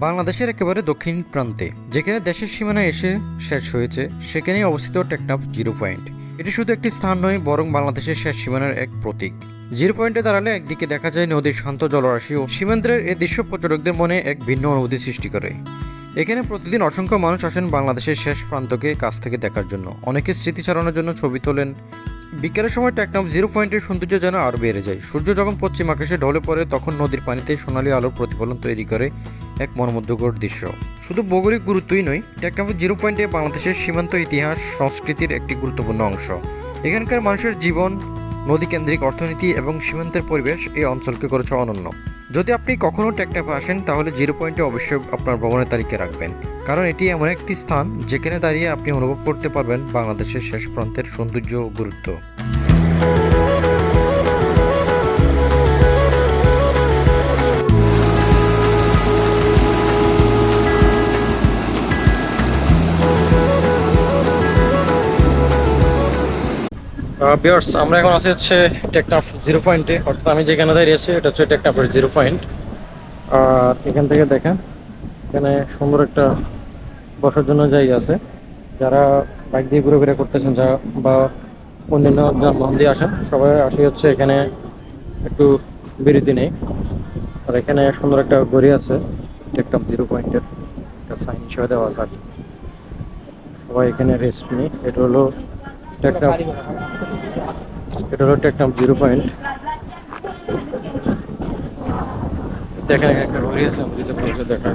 বাংলাদেশের একেবারে দক্ষিণ প্রান্তে, যেখানে দেশের সীমানায় এসে শেষ হয়েছে, সেখানেই অবস্থিত টেকনাফ জিরো পয়েন্ট। এটি শুধু একটি স্থান নয়, বরং বাংলাদেশের শেষ সীমানার এক প্রতীক। জিরো পয়েন্টে দাঁড়ালে একদিকে দেখা যায় নদীর শান্ত জলরাশি ও সীমান্তের এ দৃশ্য পর্যটকদের মনে এক ভিন্ন অনুভূতি সৃষ্টি করে। এখানে প্রতিদিন অসংখ্য মানুষ আসেন বাংলাদেশের শেষ প্রান্তকে কাছ থেকে দেখার জন্য, অনেকে স্মৃতি চালানোর জন্য ছবি তোলেন। বিকেলের সময় টেকনাফ জিরো পয়েন্টের সৌন্দর্য যেন আরও বেড়ে যায়। সূর্য যখন পশ্চিম আকাশে ঢলে পড়ে, তখন নদীর পানিতে সোনালী আলোর প্রতিফলন তৈরি করে এক মনোমুগ্ধকর দৃশ্য। শুধু ভৌগোলিক গুরুত্বই নয়, টেকনাফের জিরো পয়েন্টে বাংলাদেশের সীমান্ত ইতিহাস সংস্কৃতির একটি গুরুত্বপূর্ণ অংশ। এখানকার মানুষের জীবন, নদীকেন্দ্রিক অর্থনীতি এবং সীমান্তের পরিবেশ এই অঞ্চলকে করেছে অনন্য। যদি আপনি কখনও টেকনাফে আসেন, তাহলে জিরো পয়েন্টে অবশ্যই আপনার ভ্রমণের তালিকায় রাখবেন, কারণ এটি এমন একটি স্থান যেখানে দাঁড়িয়ে আপনি অনুভব করতে পারবেন বাংলাদেশের শেষ প্রান্তের সৌন্দর্য ও গুরুত্ব। ভিউয়ার্স, আমরা এখন আছি হচ্ছে টেকনাফ জিরো পয়েন্টে, অর্থাৎ আমি যেখানে দাঁড়িয়ে আছি এটা হচ্ছে টেকনাফের জিরো পয়েন্ট। আর এখান থেকে দেখেন, এখানে সুন্দর একটা বসার জন্য জায়গা আছে। যারা বাইক দিয়ে ঘুরে করতেছেন বা অন্যান্য যানবাহন দিয়ে আসেন, সবাই আসি হচ্ছে এখানে একটু বিরতি নেই। আর এখানে সুন্দর একটা গড়ি আছে টেকনাফ জিরো পয়েন্টের, একটা সাইন হিসেবে দেওয়া আছে আর কি। সবাই এখানে রেস্ট নিই। এটা হলো টেকনাফ জিরো পয়েন্ট। দেখেন এখানে একটা গড়ি আছে, আমি যদি আপনাদের দেখান।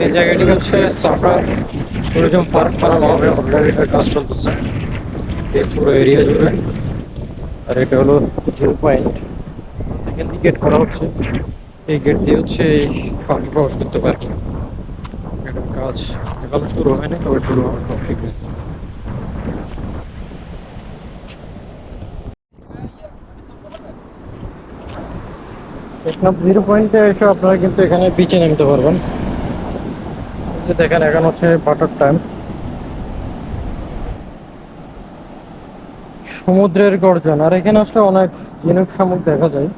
এই জায়গাটি হচ্ছে সাফার ট্যুরিজম পার্ক বানানো হবে, অলরেডি এটার কাজ চলতেছে এই পুরো এরিয়া জুড়ে। আর এটা হলো জিরো পয়েন্ট, এখান থেকে গেট করা হচ্ছে। এই গেট দিয়ে হচ্ছে এই পার্কে প্রবেশ করতে পারবে। এটার কাজ এখনো শুরু হয়নি, তবে শুরু হবে খুব শীঘ্রই। টেকনাফ জিরো পয়েন্টে এসে আপনারা কিন্তু এখানে বিচে নামতে পারবেন। যে দেখেন, এখন হচ্ছে বাটার টাইম। সমুদ্রের গর্জন, আর এখানে আসলে অনেক ঝিনুক শামুক দেখা যায়।